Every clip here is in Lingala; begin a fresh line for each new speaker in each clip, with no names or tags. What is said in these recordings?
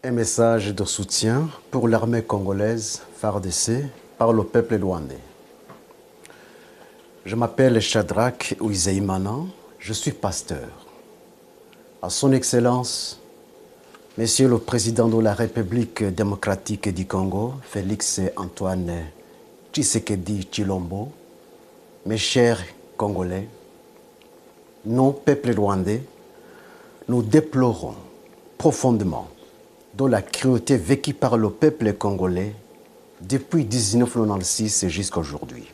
Un message de soutien pour l'armée congolaise FARDC par le peuple rwandais. Je m'appelle Shadrach Uizeimana, je suis pasteur. À son Excellence, Monsieur le Président de la République démocratique du Congo, Félix Antoine Tshisekedi Tshilombo, mes chers Congolais, nous, peuple rwandais, nous déplorons profondément de la cruauté vécue par le peuple congolais depuis 1996 jusqu'à aujourd'hui.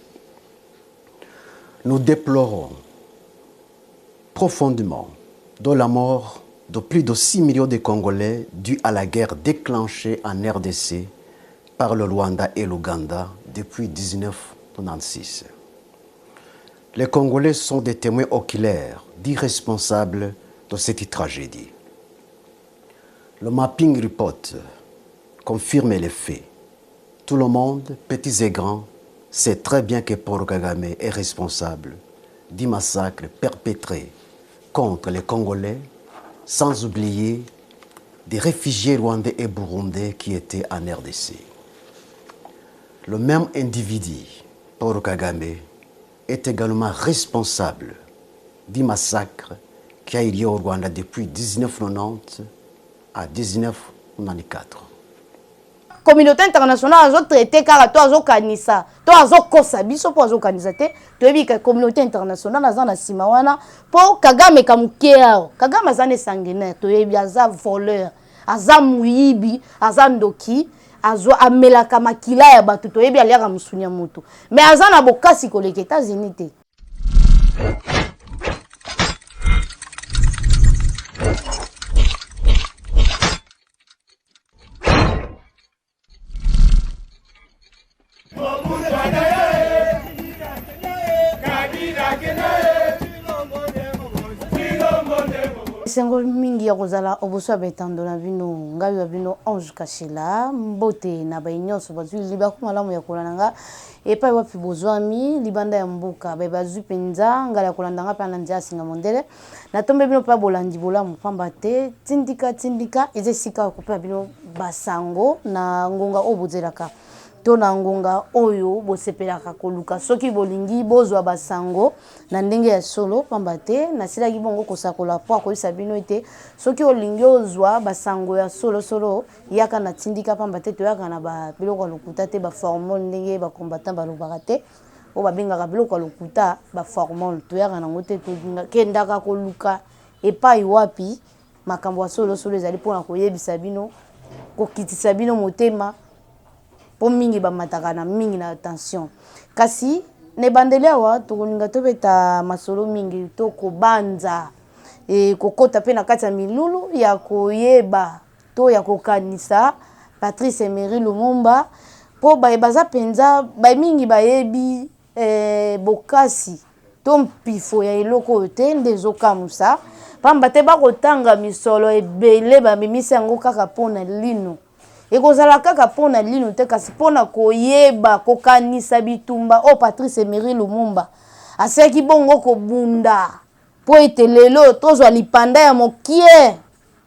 Nous déplorons profondément de la mort de plus de 6 millions de Congolais due à la guerre déclenchée en RDC par le Rwanda et l'Ouganda depuis 1996. Les Congolais sont des témoins oculaires d'irresponsables de cette tragédie. Le mapping report confirme les faits. Tout le monde, petits et grands, sait très bien que Paul Kagame est responsable du massacre perpétré contre les Congolais, sans oublier des réfugiés rwandais et burundais qui étaient en RDC. Le même individu, Paul Kagame, est également responsable du massacre qui a eu lieu au Rwanda depuis 1990 à 1994.
La communauté internationale a traité car toi azo kanisa toi azo kosa biso po azo kanisa te to yebi ka communauté internationale azana sima wana po Kagame kamukea Kagame azane sanguinaire to yebi aza voleur aza muyibi aza ndoki azo amelaka makila ya batu to yebi aliaka musunya mutu mais azana bokasi koleka États-Unis te. Sengo mingi ya kozala oboso betando na bino ngai ya bino Ange Kashila mbote na bainyoso bazwi libaku malamu ya kolanga epai wapi bozwami libanda ya mboka bazwi penza ngala kolanda nga pa na ndia singa mondele na tombe bino pa bolandi bolamu pamba te tindika ezesika kopa bino basango na ngonga obozelaka to na ngonga oyo bosepelaka koluka soki bolingi bozwa basango na ndenge ya solo pamba te na silaki bongo kosakola po akoyisa bino ete soki olingi ozwa basango ya solo yaka na tindika pamba te toyaka na biloko ya lokuta te baformole ndenge bacombatant balobaka te o babengaka biloko ya lokuta baformole toyaka nango te kendaka koluka epai wapi makambo ya solo ezali mpona koyebisa bino kokitisa bino motema po mingi bamataka na mingi na attention kasi ne bandeli awa tokolinga tobeta masolo mingi to kobanza kokota pe na kati ya milulu ya koyeba to ya kokanisa Patrice Emery Lumumba po baza penza mingi bayebi bokasi to mpifo ya eloko te ndezokamusa pamba te bakotanga misolo ebele bamimisi yango kaka mpona lino ekozala kaka pona lino te kasi pona koyeba kokanisa bitumba o Patrice Emery Lumumba aseki bongo kobunda po ete lelo tozwa lipanda ya mokie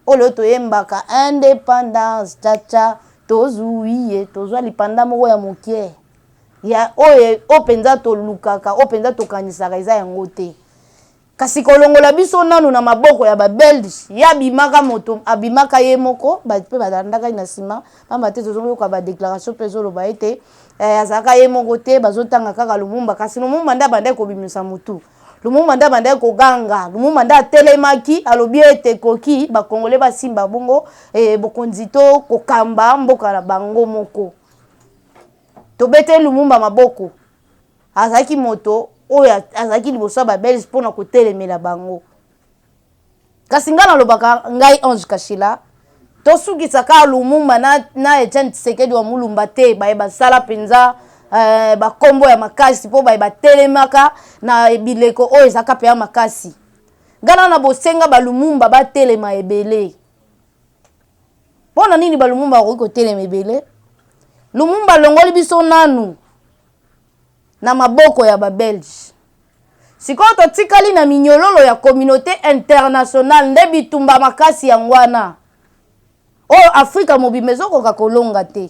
olo toyembaka indépendance chacha tozuiye tozwa lipanda moko ya mokie ya oye openza tolukaka openza tokanisaka eza yango te kasi kolongola biso nanu na maboko ya babelge ya bimaka moto abimaka ye moko pe badandaka na sima pamba te tozoyoka badéclaration mpe ezoloba ete azalaka ye moko te bazotanga kaka Lumumba kasi Lumumba nde abandaki kobimisa motu Lumumba nde abandaki koganga Lumumba nde atelemaki alobi ete koki bakongole basimba bongo bokonzi to kokamba mboka na bango moko tobete Lumumba maboko azalaki moto oya azaki liboso ba belge pona kotelemela bango kasi ngana lobaka ngai Ange Kashila to sukisaka Lumumba na Etienne Tshisekedi wa Mulumba te ba sala penza ba kombo ya makasi po ba telemaka na bileko oyo ezaka pe ya makasi ngana na bosenga ba Lumumba ba telema ebele pona nini ba Lumumba ko telema ebele Lumumba longoli biso nanu na maboko ya ba Belge sikoyo totikali na minyololo ya communauté internationale nde bitumba makasi yangwana oyo Afrika mobimba ezokoka kolonga te.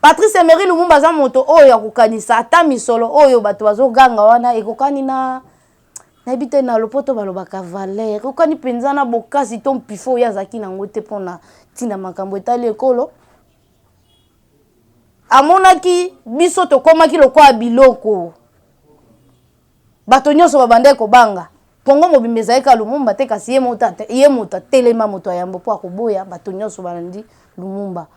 Patrice Emery Lumumba aza moto oyo akokanisa ata misolo oyo bato bazoganga wana ekokani na ebite na lopoto balobaka valeur ekokani penza na bokasi to mpifo oyo azaki nango te mpona ntina makambo etali ekolo. Amonaki biso tokomaki lokola biloko bato nyonso babandaki kobanga Kongo mobimba ezalaki Lumumba te kasi ye moto atelema moto ayambo mpo akoboya bato nyonso balandi Lumumba.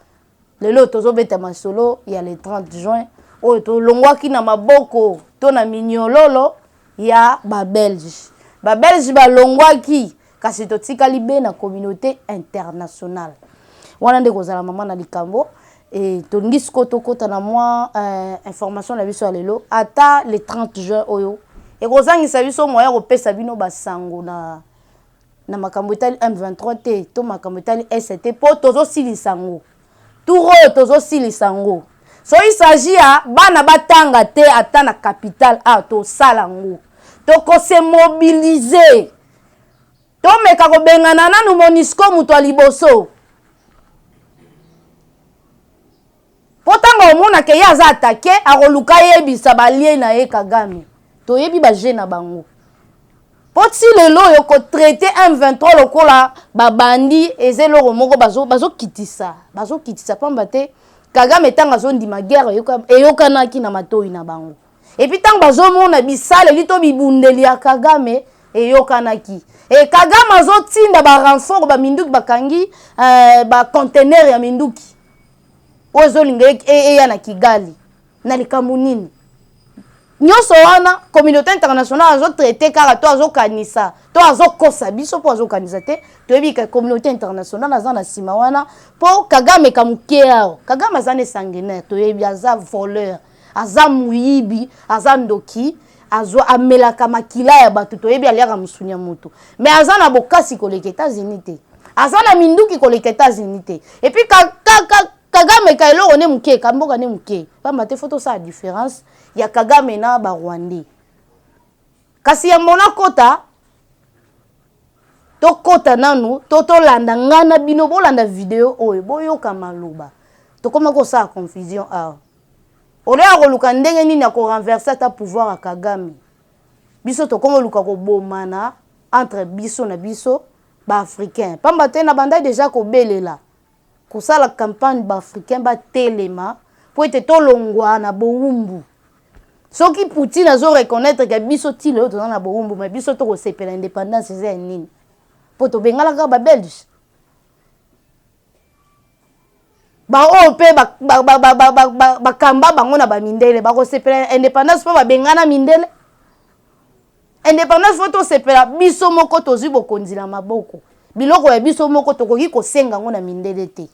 Lelo tozobeta masolo ya le 30 juin oyo tolongwaki na maboko to na minyololo ya babelge balongwaki kasi totikali be na communauté internationale wana nde kozala mama na likambo et tolingi siko tokota na mwa information na biso ya lelo ata le 30 juin oyo ekozangisa biso moya kopesa bino basango na makambo etali M23 te to makambo etali ST po tozosilisa ngo tout oyo tozosilisa ngo. So il s'agit ya bana batanga te ata na capital a tosala ngo toko se mobiliser tomeka kobengana nanu MONUSCO muto liboso potanga omona ke ya za attaqué akoluka yebisa balie na ye Kagame toyebi ba jeune bango poti lelo yo ko traiter M23 lokola babandi ezeloko moko bazokitisa pamba te Kagame tanga zondima guerre eyokanaki na matoi na bango et puis tanga bazomona bisale lito bibundeli ya Kagame eyokanaki et Kagame azotinda ba renfort ba minduki bakangi ba conteneur ya minduki ozolinga eya na Kigali na likambo nini nyonso wana communauté internationale azo traité kaka to azokanisa to azokosa biso po azokanisa te toyebi ka communauté internationale aza na sima wana po Kagame kamukea Kagame aza ne sanguinaire toyebi aza voleur aza muyibi aza ndoki azo amelaka makila ya bato toyebi aliaka musunya moto mais aza na bokasi koleka États-Unis te aza na minduki koleka États-Unis te et puis Kagame ka eloko ne muke kamboka ne muke pamba te photo sa différence ya Kagame na ba Rwandais kasi ya mona kota to kota nanu to landa ngana bino bolanda video oyo boyoka maloba to koma ko sa confusion ole ya koluka ndenge nini ya ko renverser ta pouvoir à Kagame biso to koma luka ko bomana entre biso na biso ba africain pamba te na banda déjà ko belela kosa la campagne ba africain ba telema po ete tolongwa na bowumbu soki Poutine azo reconnaître que biso ti le na bowumbu mais biso to ko sepela indépendance c'est nini po to bengala ka ba belge ba ope ba kamba bango na ba mindele ba ko sepela indépendance po ba bengana mindele indépendance faut to sepela biso moko tozui bokonzila maboko biloko ya biso moko tokoki kosenga ngo na mindele te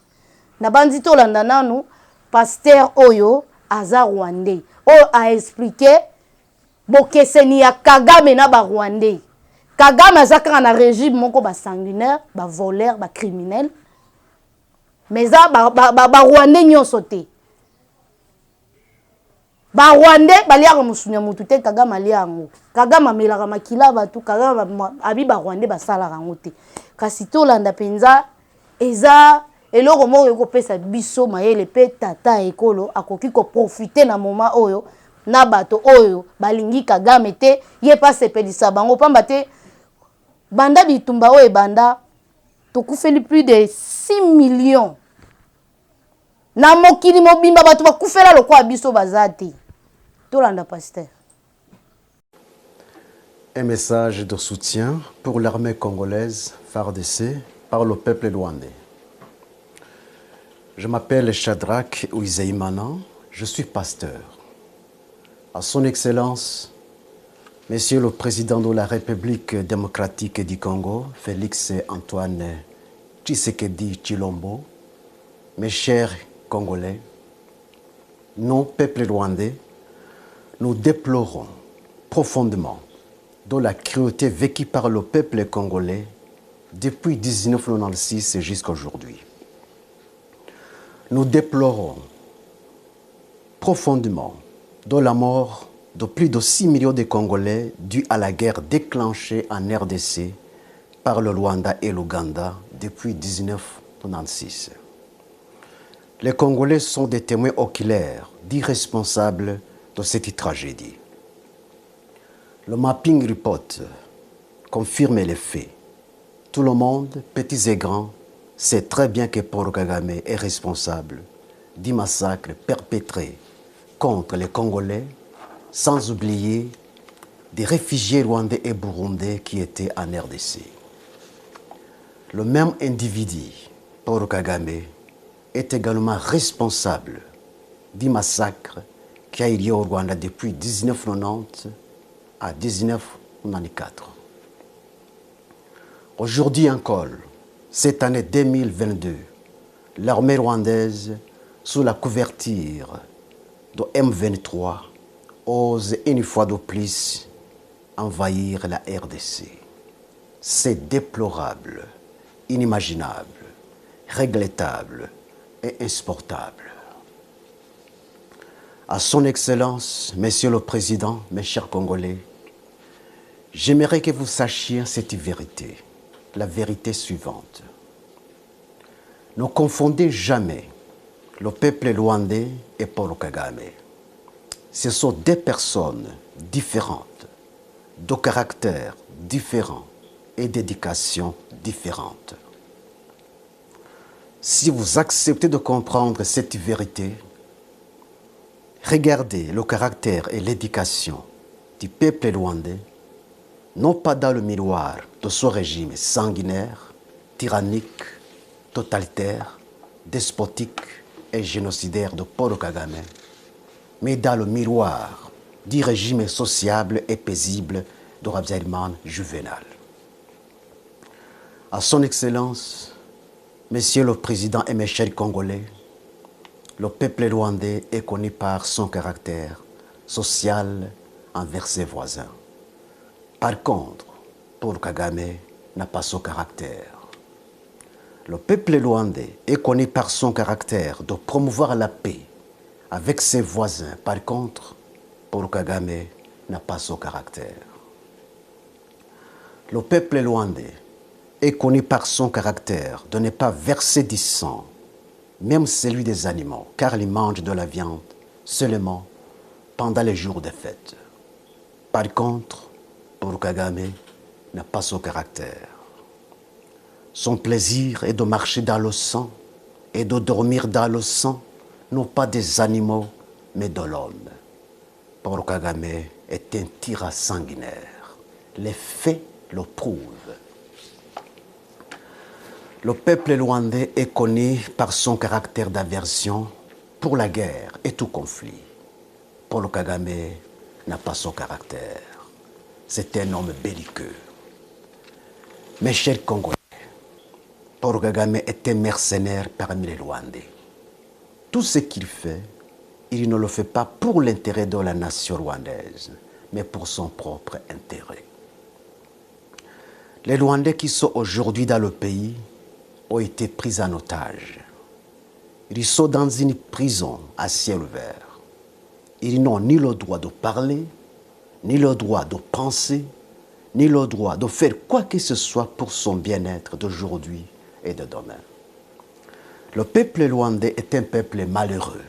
na bandi to landa nanu pasteur oyo aza Rwandais oyo a expliqué bokeseni ya Kagame na ba Rwandais Kagame aza kaka na régime moko ba sanguinaire ba voleur ba criminel mais za ba Rwandais nyonso te ba Rwandais baliaka musunya mutu te Kagame aliango Kagame amelaka makila batu Kagame abi ba Rwandais basalaka ngo te kasi to landa penza eza eloko moko ekopesa biso mayele pe tata ekolo akoki ko profiter na moment oyo na bato oyo balingi Kagame te ye pa sepelisa bango pamba te banda bitumba oyo banda tokufeli plus de 6 millions na mokili mobimba bato bakufela lokwa biso bazati tolanda pasteur.
Un message de soutien pour l'armée congolaise FARDC par le peuple rwandais. Je m'appelle Shadrach Uizeimana, je suis pasteur. À son Excellence, Monsieur le Président de la République démocratique du Congo, Félix Antoine Tshisekedi Tshilombo, mes chers Congolais, nous, peuple rwandais, nous déplorons profondément de la cruauté vécue par le peuple congolais depuis 1996 jusqu'à aujourd'hui. Nous déplorons profondément de la mort de plus de 6 millions de Congolais due à la guerre déclenchée en RDC par le Rwanda et l'Ouganda depuis 1996. Les Congolais sont des témoins oculaires, d'irresponsables de cette tragédie. Le mapping report confirme les faits. Tout le monde, petits et grands, sait très bien que Paul Kagame est responsable du massacre perpétré contre les Congolais, sans oublier des réfugiés rwandais et burundais qui étaient en RDC. Le même individu, Paul Kagame, est également responsable du massacre qui a eu lieu au Rwanda depuis 1990 à 1994. Aujourd'hui encore, cette année 2022, l'armée rwandaise, sous la couverture de M23, ose une fois de plus envahir la RDC. C'est déplorable, inimaginable, regrettable et insupportable. À son Excellence, Monsieur le Président, mes chers Congolais, j'aimerais que vous sachiez cette vérité, la vérité suivante. Ne confondez jamais le peuple rwandais et Paul Kagame. Ce sont deux personnes différentes, de caractères différents et d'éducation différente. Si vous acceptez de comprendre cette vérité, regardez le caractère et l'éducation du peuple rwandais, non pas dans le miroir de ce régime sanguinaire, tyrannique, totalitaire, despotique et génocidaire de Paul Kagame, mais dans le miroir du régime sociable et paisible de Habyarimana Juvenal. À son Excellence, Monsieur le Président et mes chers Congolais, le peuple rwandais est connu par son caractère social envers ses voisins. Par contre, Paul Kagame n'a pas ce caractère. Le peuple rwandais est connu par son caractère de promouvoir la paix avec ses voisins. Par contre, Paul Kagame n'a pas ce caractère. Le peuple rwandais est connu par son caractère de ne pas verser du sang, même celui des animaux, car il mange de la viande seulement pendant les jours de fête. Par contre, Paul Kagame n'a pas ce caractère. Son plaisir est de marcher dans le sang et de dormir dans le sang, non pas des animaux, mais de l'homme. Paul Kagame est un tyran sanguinaire. Les faits le prouvent. Le peuple rwandais est connu par son caractère d'aversion pour la guerre et tout conflit. Paul Kagame n'a pas ce caractère. C'est un homme belliqueux. Mes chers Congolais, Paul Kagame est un mercenaire parmi les Rwandais. Tout ce qu'il fait, il ne le fait pas pour l'intérêt de la nation rwandaise, mais pour son propre intérêt. Les Rwandais qui sont aujourd'hui dans le pays ont été pris en otage. Ils sont dans une prison à ciel ouvert. Ils n'ont ni le droit de parler, ni le droit de penser, ni le droit de faire quoi que ce soit pour son bien-être d'aujourd'hui et de demain. Le peuple rwandais est un peuple malheureux,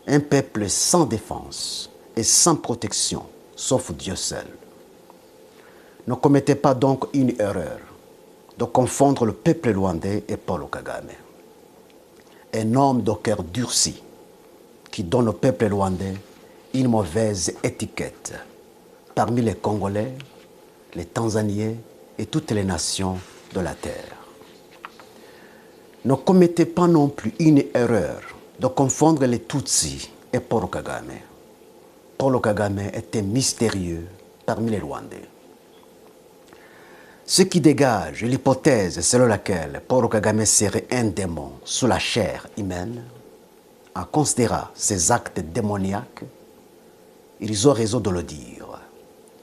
un peuple sans défense et sans protection, sauf Dieu seul. Ne commettez pas donc une erreur de confondre le peuple rwandais et Paul Kagame. Un homme de cœur durci qui donne au peuple rwandais une mauvaise étiquette parmi les Congolais, les Tanzaniens et toutes les nations de la terre. Ne commettez pas non plus une erreur de confondre les Tutsis et Paul Kagame. Paul Kagame est un mystérieux parmi les Rwandais. Ce qui dégage l'hypothèse selon laquelle Paul Kagame serait un démon sous la chair humaine, en considérant ses actes démoniaques, ils ont raison de le dire.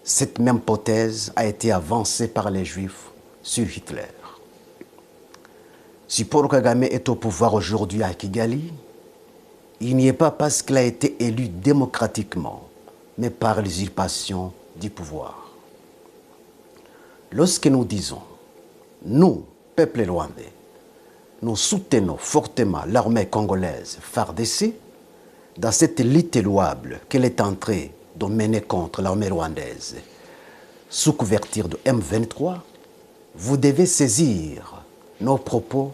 Cette même hypothèse a été avancée par les Juifs sur Hitler. Si Paul Kagame est au pouvoir aujourd'hui à Kigali, il n'y est pas parce qu'il a été élu démocratiquement, mais par l'usurpation du pouvoir. Lorsque nous disons Nous, peuple rwandais, nous soutenons fortement l'armée congolaise FARDC dans cette lutte louable qu'elle est en train de mener contre l'armée rwandaise. Sous couverture de M23, vous devez saisir nos propos,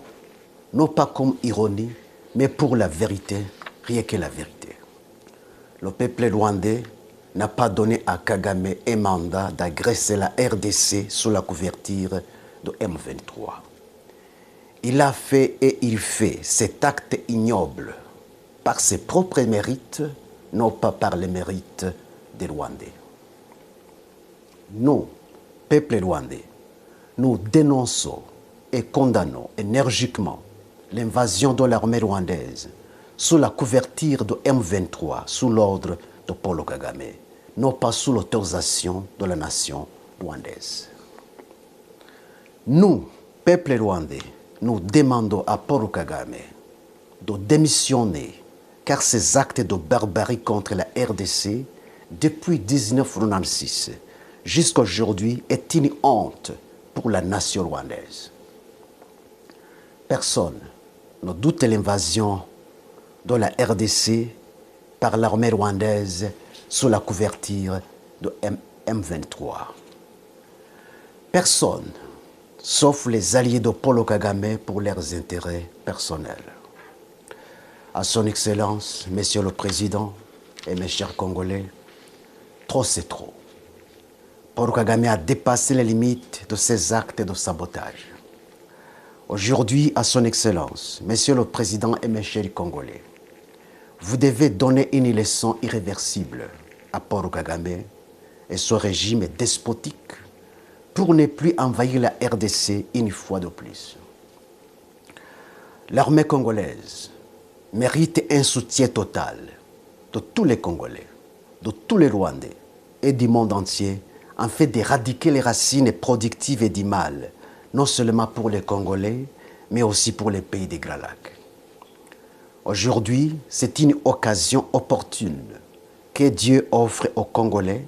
non pas comme ironie, mais pour la vérité, rien que la vérité. Le peuple rwandais n'a pas donné à Kagame un mandat d'agresser la RDC sous la couverture de M23. Il a fait et il fait cet acte ignoble par ses propres mérites, non pas par les mérites des Rwandais. Nous, peuple rwandais, nous dénonçons et condamnons énergiquement l'invasion de l'armée rwandaise sous la couverture de M23, sous l'ordre de Paul Kagame, non pas sous l'autorisation de la nation rwandaise. Nous, peuple rwandais, nous demandons à Paul Kagame de démissionner car ces actes de barbarie contre la RDC depuis 1996 jusqu'à aujourd'hui est une honte pour la nation rwandaise. Personne ne doute l'invasion de la RDC par l'armée rwandaise sous la couverture de M23. Personne, sauf les alliés de Paul Kagame pour leurs intérêts personnels. À son Excellence, Monsieur le Président et mes chers Congolais, trop c'est trop. Paul Kagame a dépassé les limites de ses actes de sabotage. Aujourd'hui, à son Excellence, Monsieur le Président et mes chers Congolais, vous devez donner une leçon irréversible à Paul Kagame et son régime despotique pour ne plus envahir la RDC une fois de plus. L'armée congolaise mérite un soutien total de tous les Congolais, de tous les Rwandais et du monde entier afin d'éradiquer les racines productives et du mal, non seulement pour les Congolais, mais aussi pour les pays des Grands Lacs. Aujourd'hui, c'est une occasion opportune que Dieu offre aux Congolais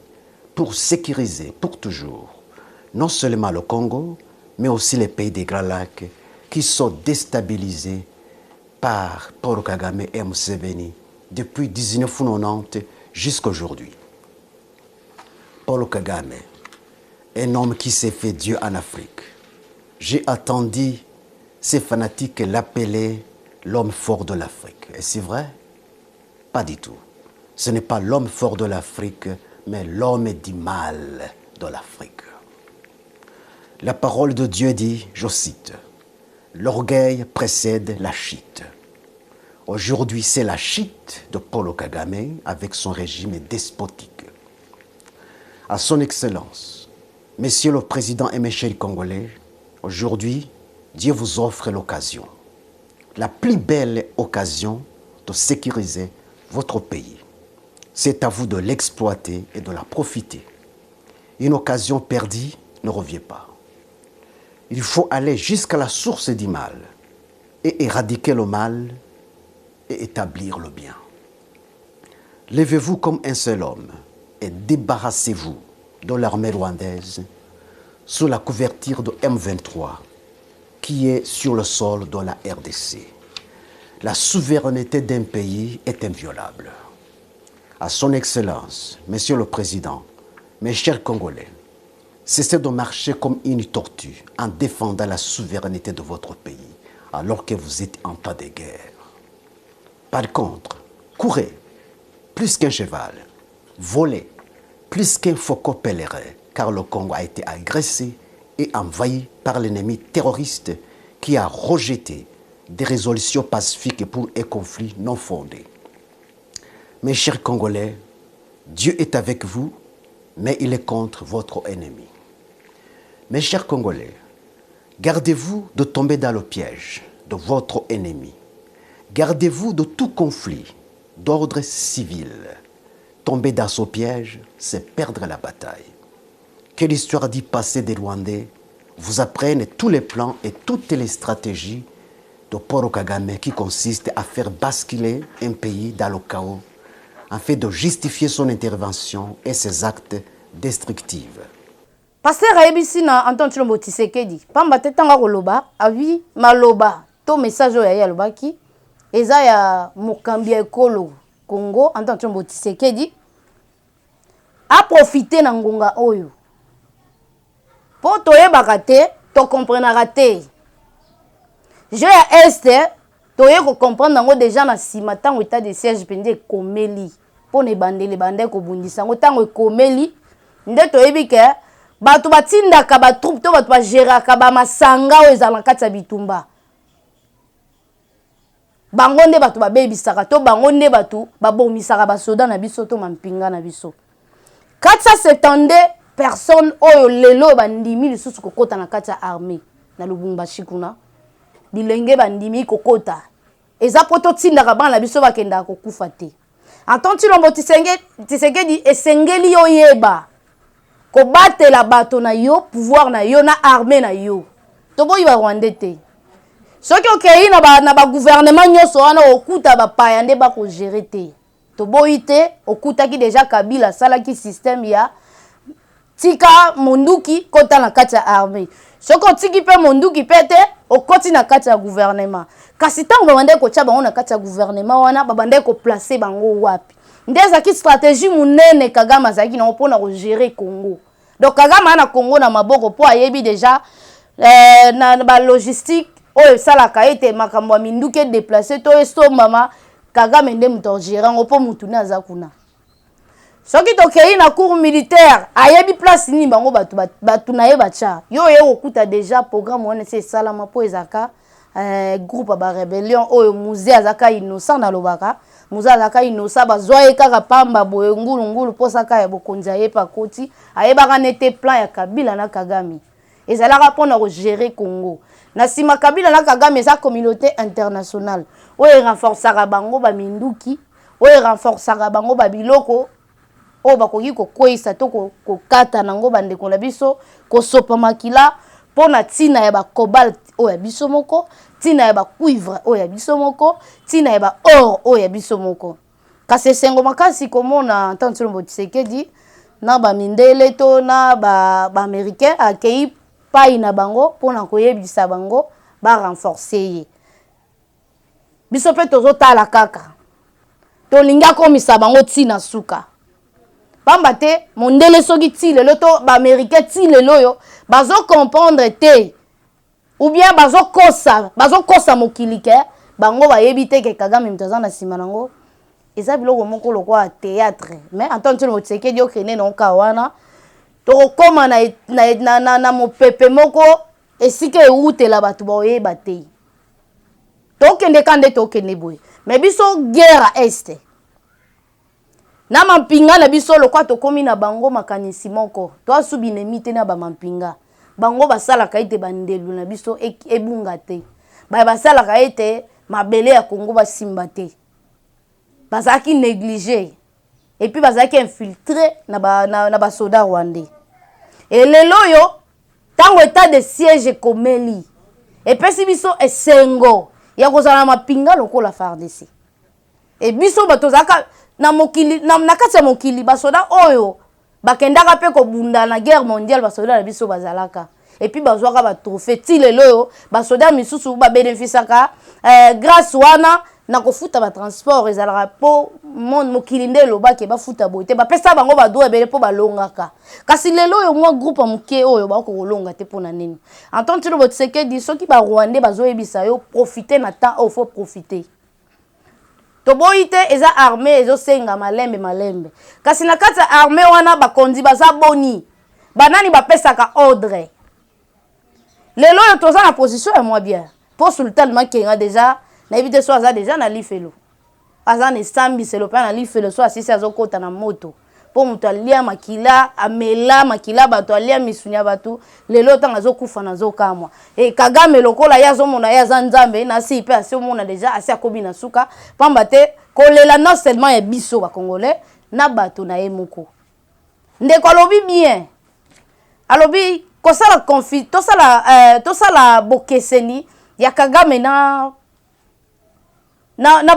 pour sécuriser pour toujours non seulement le Congo, mais aussi les pays des Grands Lacs qui sont déstabilisés par Paul Kagame et Museveni depuis 1990 jusqu'à aujourd'hui. Paul Kagame, un homme qui s'est fait Dieu en Afrique. J'ai attendu ces fanatiques l'appeler l'homme fort de l'Afrique. Et c'est vrai? Pas du tout. Ce n'est pas l'homme fort de l'Afrique, mais l'homme du mal de l'Afrique. La parole de Dieu dit, je cite, « L'orgueil précède la chute ». Aujourd'hui, c'est la chute de Paul Kagame avec son régime despotique. À son Excellence, Monsieur le Président et mes chers Congolais, aujourd'hui, Dieu vous offre l'occasion, la plus belle occasion de sécuriser votre pays. C'est à vous de l'exploiter et de la profiter. Une occasion perdue ne revient pas. Il faut aller jusqu'à la source du mal et éradiquer le mal et établir le bien. Levez-vous comme un seul homme et débarrassez-vous de l'armée rwandaise sous la couverture de M23 qui est sur le sol de la RDC. La souveraineté d'un pays est inviolable. À son Excellence, Monsieur le Président, mes chers Congolais, cessez de marcher comme une tortue en défendant la souveraineté de votre pays alors que vous êtes en temps de guerre. Par contre, courez plus qu'un cheval, volez plus qu'un faucon pèlerin, car le Congo a été agressé et envahi par l'ennemi terroriste qui a rejeté des résolutions pacifiques pour un conflit non fondé. Mes chers Congolais, Dieu est avec vous, mais il est contre votre ennemi. Mes chers Congolais, gardez-vous de tomber dans le piège de votre ennemi. Gardez-vous de tout conflit d'ordre civil. Tomber dans ce piège, c'est perdre la bataille. Que l'histoire du passé des Rwandais vous apprenne tous les plans et toutes les stratégies de Paul Kagame qui consistent à faire basculer un pays dans le chaos afin de justifier son intervention et ses actes destructifs.
pasteur ayebisi na Antoine Tshilombo Tshisekedi pamba te tanga koloba avi maloba to message oyo ya lobaki eza ya mokambi ya ekolo Congo Antoine Tshilombo Tshisekedi a profité na ngonga oyo po toyebaka te to comprenaka te je ya este toye ko comprendre nango déjà na sima tango état de siège pende ekomeli po ne bandele bande ko bundisa ngo tango ekomeli nde toyebi ke bato batindaka ba troupe to bato bageraka ba masanga oyo ezala na kati ya bitumba bango nde bato babebisaka to bango nde bato babomisaka basoda na biso to mampinga na biso 472 personnes oyo lelo bandimi lisusu kokota na kati ya armée na Lubumbashi kuna bilenge bandimi kokota eza poto tindaka bana na biso bakendaka kokufa te Antoine Tshilombo Tshisekedi esengeli yo yeba kobatela bato na yo pouvoir na yo na armée na yo toboyi ba Rwanda te soki okei na ba gouvernement nyonso wana okuta bapaya nde bakogere te toboyi te okutaki déjà Kabila salaki système ya tika monduki kota na kati ya armée soki otiki pe monduki pe te okoti na kati ya gouvernement kasi tango babande kotia bango na kati ya gouvernement wana babande koplace bango wapi nde ezalaki stratégie monene Kagame azalaki nango mpona kogere Congo donc Kagame ana Congo na maboko mpo ayebi déjà na balogistique oyo esalaka ete makambo ya minduki edeplace to esombama Kagame nde moto agere yango mpo mutu ne aza kuna soki tokei na cour militaire ayebi place nini bango bato na ye batya yo oye kokuta déjà programme wana esi esalama mpo ezaka groupe ba rébellion oyo musée azaka innocent na lobaka musée azaka innocent bazwa ye kaka pamba boye ngulungulu mpo saka ya bokonzi ayepa koti ayebaka nete plan ya Kabila na Kagame ezalaka mpona kogere Congo na nsima Kabila na Kagame eza communauté internationale oyo renforçaka bango baminduki oyo renforçaka bango babiloko oyo bakoki kokweyisa to kokata nango bandeko na biso kosopa makila mpona ntina ya bacobalt oyo ya biso moko ntina ya bacuivre oyo ya biso moko ntina ya baor oyo ya biso moko kasi esengo makasi komona Antoine Tshilombo Tshisekedi na bamindele to na baaméricain akei pai na bango mpona koyebisa bango barenforce ye biso mpe tozotala kaka tolingi akomisa bango ntina suka pamba te mondele soki ti lelo to baaméricain ti lelo oyo bazokomprendre te ou bien bazokosa mokili ke bango bayebi te ke Kagame moto aza na nsima nango eza biloko moko lokwa théâtre mais Antoine Tshilombo Tshisekedi okende naoka wana tokokoma na mopepe moko esika ewutela bato baoyeba te tokende ka nde tokende boye mais biso guerre este na mampinga na biso lokwa tokomi na bango makanisi moko to asubi nemi te na bamampinga bango basalaka ete bandelu na biso ebunga te basalaka ete mabele ya Congo basimba te bazalaki négligé et puis bazalaki infiltré na basoda rwandais elelo yo tango état de siège ekomeli epesi biso esengo ya kozala na mapinga lokola FARDC e biso bato zaka na mokili na kati ya mokili basoda oyo bakendaka pe kobunda na guerre mondiale basoda na biso bazalaka et puis bazwaka ba trophée ti lelo yo basoda misusu ba bénéficiaka grâce wana na kofuta ba transport ezalaka po monde mokili nde lobaki bafuta bote bapesa bango ba droit ebele po balongaka kasi lelo yo mwa groupe moke oyo bako kolonga te pona nini Antoine Tshilombo Tshisekedi soki ba Rwandais bazoyebisa yo profiter na temps au faut profiter toboyi te eza armée ezosenga malembe kasi na kati ya armée wana bakonzi baza boni banani bapesaka ordre lelo yo toza na position ya mwa bien po Sultan Makenga déjà na éviter so aza déjà na lifelo aza na sambiselo pe na lifelo so asisi azokota na moto po mutu alia makila amela makila bato alia misunya bato lelo tanga azokufa na zokamwa e Kagame lokola ya azomona ya za nzambe na si pe asiomona déjà asi akobi na suka pamba te kolela non seulement ya biso ba congolais na bato na ye moko ndeko alobi bien alobi kosala conflit tosala bokeseni ya Kagame na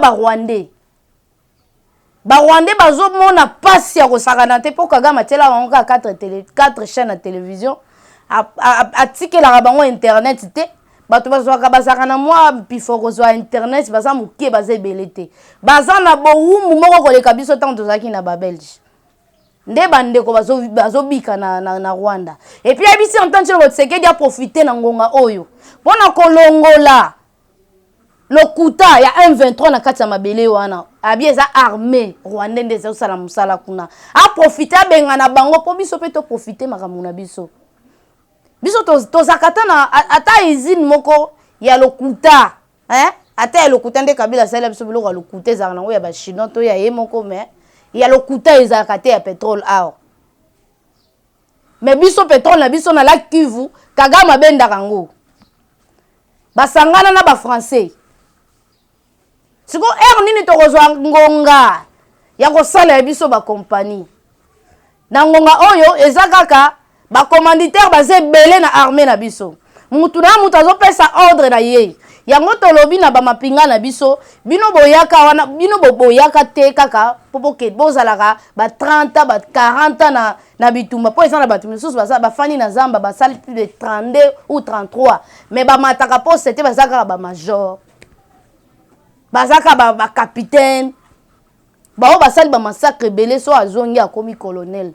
ba Rwandais ba Rwandais bazo mona pasi ya kosakana te po Kagame tela bango ka 4 chaînes de télévision atikela bango internet te bato bazwaka basakana mwa pifoko zwa internet baza mukie baza ebele te baza na bowumu moko koleka biso ntango tozalaki na babelge nde bandeko bazobika na Rwanda et puis abisi entendre votre Tshisekedi a profité na ngonga oyo mpona kolongola lokuta ya M23 na kati ya mabele wana abi eza armée rwandais nde ezosala mosala kuna a profité abenga na bango mpo biso mpe toprofite makambo na biso tozakata na ata usine moko ya lokuta ata ya lokuta nde Kabila asala biso biloko ya lokuta ezalaka nango ya bachinois to ya ye moko mais ya lokuta ezalaka te ya pétrole awa mais biso pétrole na biso na Lac Kivu Kagame abendaka yango basangana na bafrançais siko nini tokozwa ngonga ya kosala ya biso bakompani na ngonga oyo eza kaka bacommanditaire baza ebele na armée na biso mutu na mutu azopesa ordre na ye yango tolobi na bamapinga na biso bino boyaka wana bino boyaka te kaka popoke bozalaka ba 30 ba 40 na bitumba po eza na bato misusu bafani na zamba basali plus de 32 ou 33 mais bamataka po c'était bazaka ba major bazaka ba capitaine bao basali ba massacre ebele so azongi akomi colonel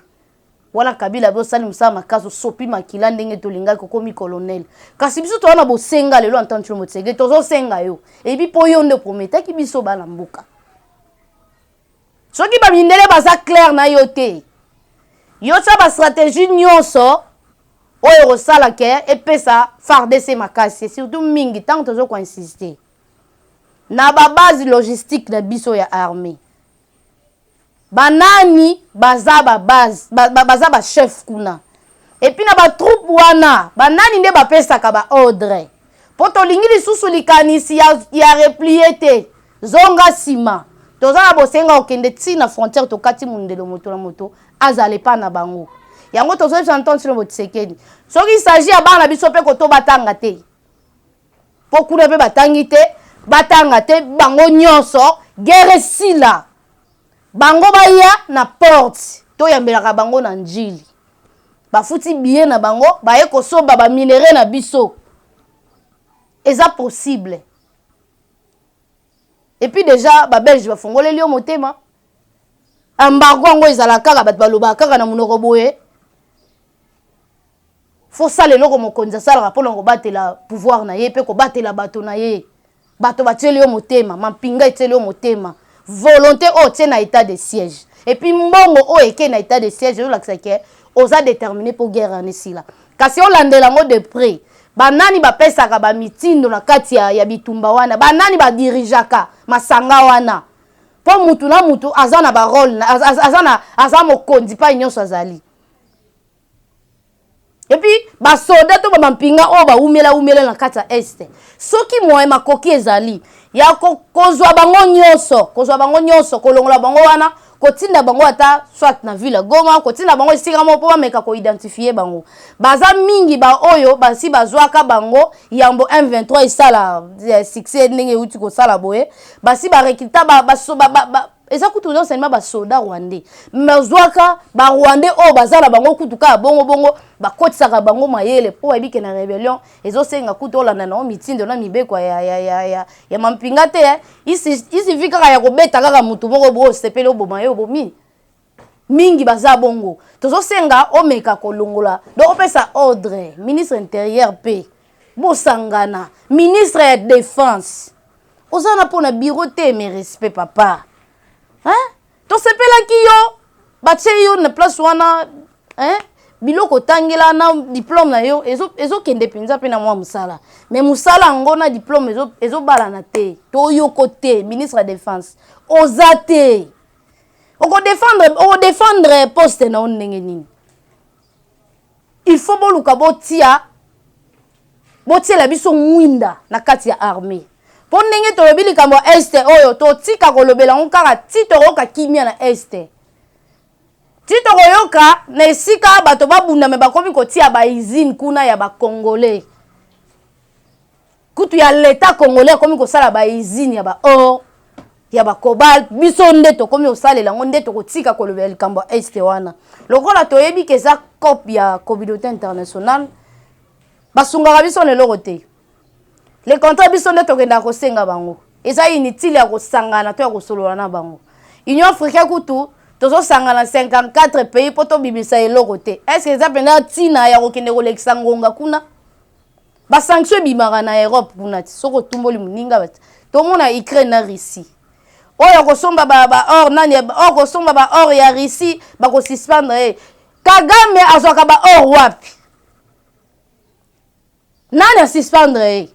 wana Kabila bosali musala makaso sopi makila ndenge tolinga kokomi colonel kasi biso to wana bosenga lelo entendre le motsege tozo senga yo et puis po yo nde prometaki biso bala mbuka soki ba mindele baza clair na yo te yo sa ba stratégie nyonso oyo kosala ke epesa FARDC makasi surtout mingi tant tozo ko insister na ba base logistique na biso ya armée banani baza ba base baza ba chef kuna et puis na ba troupe wana banani nde bapesaka ba ordre poto lingi lisusu likanisi ya replier te zonga sima tozala bosenga okende tina frontière tokati mundelo moto na moto azale pa na bango yango tozo s'entendre sur votre Tshisekedi soki il s'agit ya bana biso pe ko to batanga te po kuna pe batangi te batanga te bango nyonso guerre sila bango baya na porte to yambelaka bango na njili bafuti biye na bango baye kosoba ba minere na biso eza possible et puis déjà ba belge ba fongoleli yo motema embargo ngo ezala kaka bat baloba kaka na munoko boye faut sala eloko mokonzi asala mpona kobatela pouvoir na ye pe kobatela bato na ye bato batieli yo motema mampinga etieli yo motema volonté au tien na état de siège et puis mbongo o eke na état de siège yo lakisa ke oza déterminé pour guerre en ici là kasi olandela ngo de près banani bapesaka ba mitindo na kati ya bitumba wana banani ba dirigeaka masanga wana po mutu na mutu aza na ba rôle aza mokonzi pa nyonso azali et puis ba soda to ba mampinga o ba umela na kati ya este soki moye makoki ezali ya kozwa bango nyonso kolongola bango wana kotinda bango ata soit na ville Goma kotinda bango esika mo po bameka ko identifier bango baza mingi ba oyo basi bazwaka bango yambo M23 isala succès ndenge uti ko sala boye basi ba rekita eza kutu non seulement ba soda rwandais mazwaka ba rwandais o bazala bango kutuka bongo bakotisaka bango mayele po babike na rebellion ezosenga kutu olanda na mitindo na mibeko ya mampinga te isi vika ya kobeta kaka mutu moko bo sepele oboma yo bomi mingi baza bongo tozosenga omeka kolongola do opesa ordre ministre intérieur pe bosangana ministre ya défense ozana pona bureau te mais respect papa to sepela ki yo batie yo na place wana biloko tangela na diplôme na yo ezo kende penza pe na mwa musala mais musala ngo na diplôme ezo bala na te to yo côté ministre de défense ozate oko défendre poste na ondenge nini il faut boluka botia la biso mwinda na kati ya armée po ndenge tolobi likambo este oyo totika kolobela ngo kaka titoroka kimia na este titoroyoka na esika bato babunda me bakomi kotia ba usine kuna ya ba congolais kutu ya l'état congolais komi kosala ba usine ya ba or ya ba cobalt biso ndeto komi osalela ngo ndeto kotika kolobela likambo este wana lokola toyebi ke za cop ya communauté internationale basungaka biso lelo te les contrats biso ndeto kenda kosenga bango eza inutile ya kosangana to ya kosolola na bango Union africaine kutu tozo sangana 54 pays poto bibisa eloko te est-ce que ça pena tina ya kokende kolekisa ngonga kuna ba sanction bimaka na Europe kuna soko tumboli muninga bat to mona Ukraine na Russie oyo kosomba ba or nani o kosomba ba or ya Russie ba ko suspendre Kagame azoka ba or wapi nani suspendre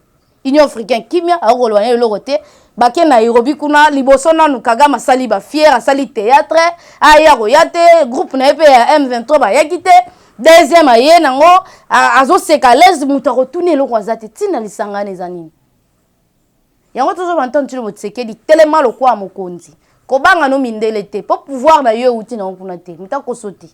Union africaine kimia akolwana eloko te bake na Nairobi kuna liboso nanu Kagame asali ba fier asali théâtre aya koyate groupe na EP ya M23 ba yakite deuxième aye nango azoseka les muta retourner eloko azate tina lisangane zanini yango tozo banton tilo motsekedi telema lokwa mokonzi kobanga no mindele te po pouvoir na yo uti na kuna te muta kosote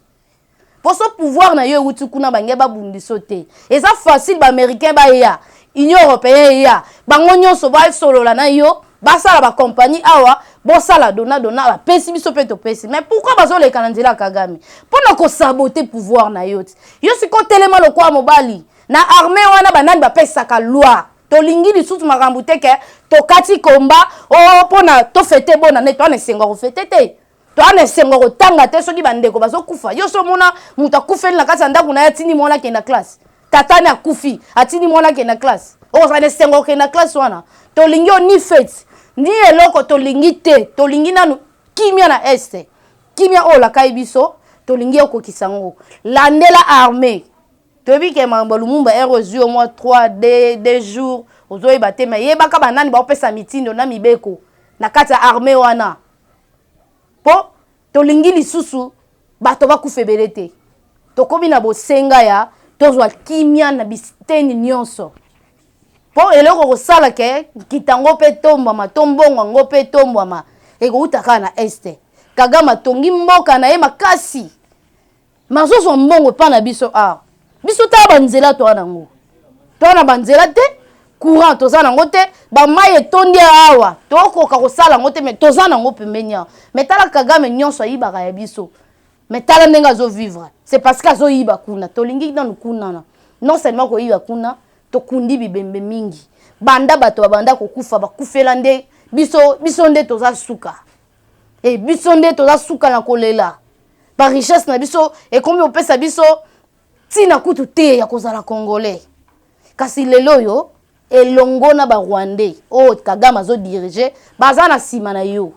po so pouvoir na yo uti kuna bange babundiso te eza facile ba américain ba ya Union européenne ya bango nyonso ba solola na yo basala ba compagnie awa bosala dona ba pesi biso pe to pesi mais pourquoi bazoleka na nzela Kagame pona ko saboter pouvoir na yo yo siko telema lokwa mobali na armée wana banani ba pesaka loi to lingi lisusu makambu te ke to kati komba o pona to fete bona ne to ane senga ko fete te to ane senga ko tanga te soki bandeko bazokufa yo so mona muta kufeli na kati ya ndako na ya tini mona ke na classe tatane akufi atini mona ke na classe o sa ne senga ke na classe wana to lingi o ni fete ni eloko to lingi te to lingi nanu kimia na este kimia o la kai biso to lingi o kokisango landela armée tobi ke mambo lumumba erozi au moins 2 jours ozoyi batema yebaka banani ba opesa mitindo na mibeko na kati ya armée wana po to lingi lisusu bato bakufebele te to komi na bosenga ya tozwa kimia na bisteni nyonso po eloko kosala ke kitango pe tombama tombongo ngo pe tombama eko utaka na este Kagame tongi mboka na ye makasi mazoso mbongo pa na biso biso ta banzela to nango to na banzela te courant to za nango te ba maye tondi awa to koka kosala ngo te mais to za nango pembenya mais tala Kagame nyonso ayibaka ya biso mais tala ndenga zo vivre c'est parce que zo yiba kuna to lingi na kuna non seulement ko yiba kuna to kundi bibembe mingi banda bato babanda kokufa bakufela nde biso nde to za suka biso nde to za suka na kolela ba richesse na biso et comme opesa biso tina kutu te ya kozala congolais kasi lelo yo elongo na ba rwandais Kagame azo diriger baza na sima na yo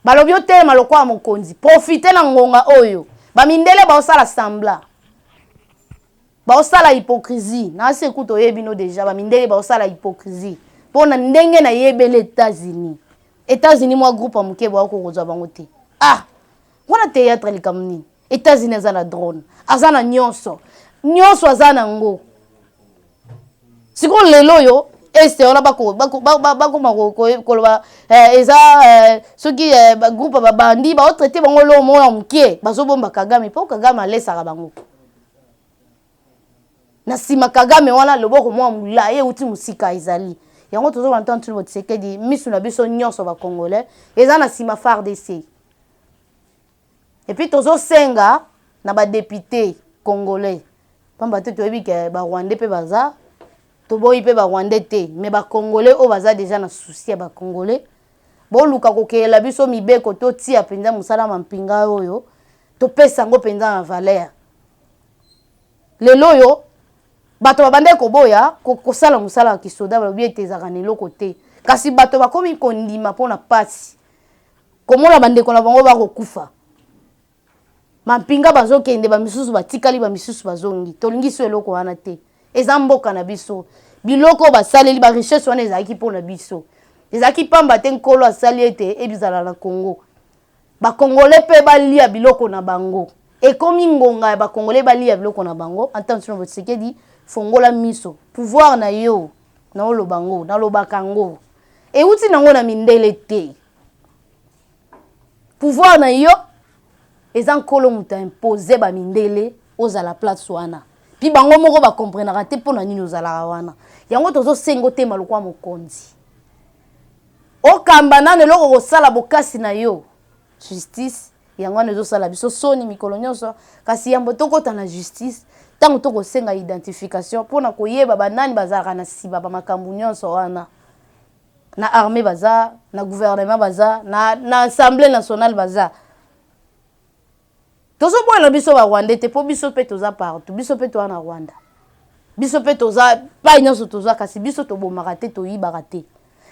balobi o telema lokwa mokonzi profiter na ngonga oyo ba mindele ba osala sembla ba osala hypocrisie na se kuto yebino déjà ba mindele ba osala hypocrisie pona ndenge na yebele États-Unis mwa groupe amuke ba ko kozwa bango te wana théâtre likamni États-Unis azana drone azana nyonso azana ngo siko lelo yo este ona bako koloba eza soki groupe ba bandi ba traiter bango lo mo ya muke bazobomba Kagame po Kagame alesaka bango na sima Kagame wana loboko mwa mula ye uti musika ezali yango tozo bantu tunu Tshisekedi misu na biso nyonso ba congolais eza na sima FARDC et puis tozo senga na ba député congolais pamba te toyebi ke ba rwandais pe baza to boyi pe ba rwandais te mais ba congolais o baza déjà na souci ya ba congolais bo luka kokela biso mibeko to tia penza musala mampinga oyo to pesa ngo penza na valeur lelo yo bato babande koboya kosala musala kisoda balobi etezaka neloko te kasi bato bakomi kondima pona pasi komona bandeko na bango bakokufa mampinga bazokende bamisusu batikali bamisusu bazongi tolingi so eloko wana te eza mboka na biso biloko basaleli ba richesse wana ezalaki pona biso ezalaki pamba te nkolo asali ete ebizala na Congo bakongole pe balia biloko na bango ekomi ngonga ya bakongole balia biloko na bango attention votre Tshisekedi fongola miso pouvoir na yo na olo bango na lobakango e uti nango na mindele te pouvoir na yo eza nkolo muta imposer ba mindele ozala place wana pi bango moko ba comprendre te pona nini ozala wana yango tozo sengo te malokwa mokonzi okamba nano eloko kosala bokasi na yo justice yango wana ezosala biso soni mikolo nyonso kasi yambo tokota na justice ntango tokosenga identification mpona koyeba banani bazalaka na nsima bamakambo nyonso wana na armée baza na gouvernement baza na assemblée nationale baza tozobwela biso barwandais te mpo biso mpe toza partout biso mpe toza na rwanda biso mpe toza pai nyonso toza kasi biso tobomaka te toyibaka te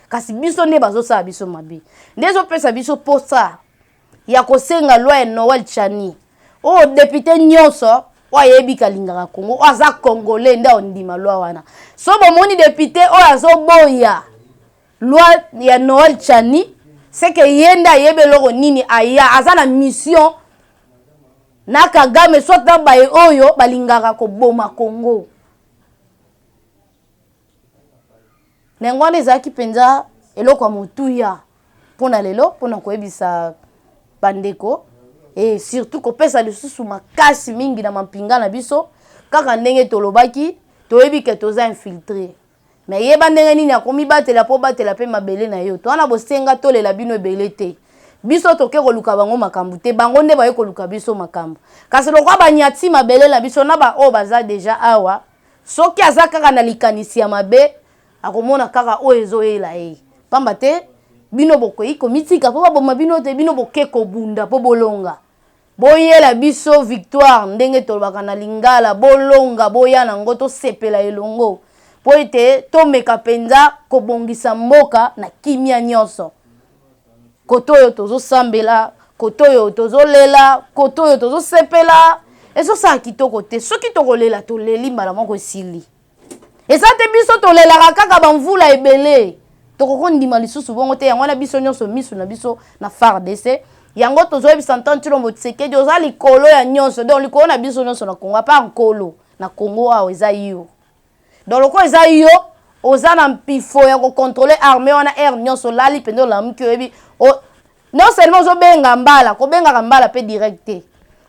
kasi biso nde bazosala biso mabe nde ezopesa biso posa ya kosenga loi ya Noël Tchani oyo député nyonso oyo ayebi kalingaka Congo oyo aza congolais nde ondima loi wana so bomoni député oyo azoboya loi ya Noël Tchani c'est que ye nde ayebi eloko nini aya aza na mission na Kagame soit na baye oyo balingaka koboma Congo nengo wana ezalaki mpenza eloko ya motuya mpona lelo mpona koyebisa bandeko et surtout kopesa lisusu makasi mingi na mampinga na biso kaka ndenge tolobaki toyebi ke toza infiltré mais yeba ndenge nini akomibatela mpo batela mpe mabele na yo towana bosenga tolela bino ebele te biso toke koluka bango makambo te bango nde baye koluka biso makambo kasi lokwa banyati mabele na biso na baoyo baza deja awa soki aza kaka na likanisi ya mabe akomona kaka oyo ezoyela ye pamba te bino bokoyi komitika mpo baboma bino te bino boke kobunda mpo bolonga boyela biso victoire ndenge tolobaka na lingala bolonga boya nango tosepela elongo mpo ete tomeka mpenza kobongisa mboka na kimia nyonso koto oyo tozosambela koto oyo tozolela koto oyo tozosepela ezosala kitoko te soki tokolela toleli mbala moko esili eza te biso tolelaka kaka bamvula ebele tokokondima lisusu bongo te yango wana biso nyonso misu na biso na FARDC yango tozoyebisa Antoine Tshilombo Tshisekedi oza likolo ya nyonso donc likolo na biso nyonso na Congo apa nkolo na Congo awo eza yo donc loko eza yo oza na mpifo ya kokontrole armée wana air nyonso lali pendo lamuki oyebi non seulement ozobenga mbala kobengaka mbala mpe direct te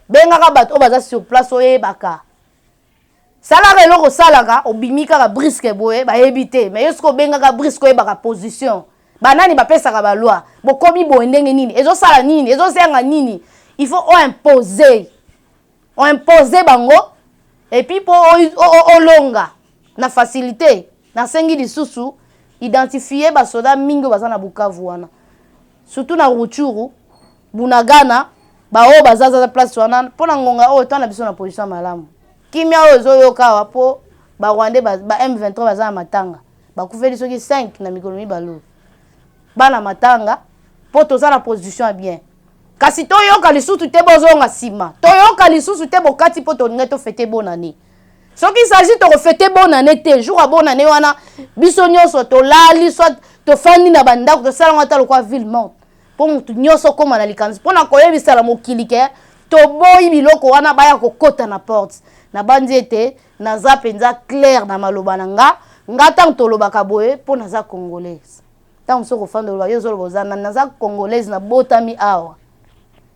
bengaka bato oyo baza sur place oyebaka salaka eloko salaka obimi kaka briske boye bayebi te mais yosko bengaka briske oyebaka position banani bapesaka baloi bokomi boye ndenge nini ezosala nini ezosenga nini il faut imposer bango et puis po olonga na facilité na sengi lisusu identifier basoda mingi baza na Bukavu wana surtout na Rutshuru Bunagana baoyo bazaza place wana mpona ngonga oyo tana biso na position malamu kimia oyo ezoyoka wapo barwandais ba M23 baza na matanga bakufeli soki 5 na mikolo mibalo bana matanga po toza na position bien kasi toyoka lisusu te bozonga sima toyoka lisusu te bokati po tolinga tofete bonne année soki il s'agit de refêter bonne année te jour à bonne année wana biso nyonso tolali soit tofandi na bandako tosala ngata lokwa ville morte po mutu nyonso koma na likanzi pona koyebisa la mokili ke toboyi biloko wana baya kokota na porte na bandi ete naza penza clair na maloba na nga ntango tolobaka boye po naza congolaise ntango soko fanda loba yo zoloba ozana naza congolaise na botami awa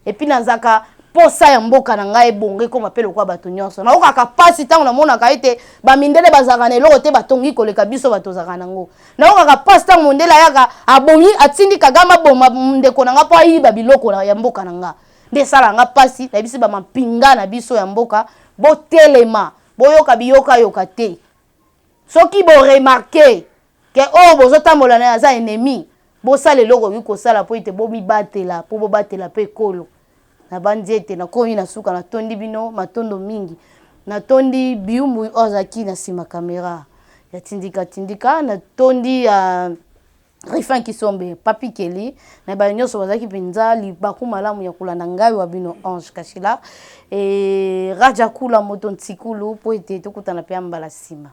epuis nazaka posa ya mboka na ngai ebonge koma mpe lokwa bato nyonso naokaka pasi ntango namonaka ete bamindele bazalaka na eloko te batongi koleka biso bato ozalaka nango naokaka pasi ntango mondele ayaka abongi atindi Kagame aboma ndeko na nga mpo ayiba biloko ya mboka na nga nde esala nga pasi nayebisi bamampinga na biso ya mboka botelema boyoka biyoka te soki boremarke ke oyo bozotambola na aza ennemi bosala eloko okoki kosala mpo ete bomibatela mpo bobatela mpe ekolo na bandi ete nakomi na suka natondi bino matondo mingi natondi biumbu oyo azalaki na nsima kamera ya tindika natondi Rifan Kisombe Papi Kelly na ba nyonso bazaki penza libaku malamu ya kulanda ngai wa bino Ange Kashila Raja Kula moto ntikulu po ete tokutana pe mbala sima.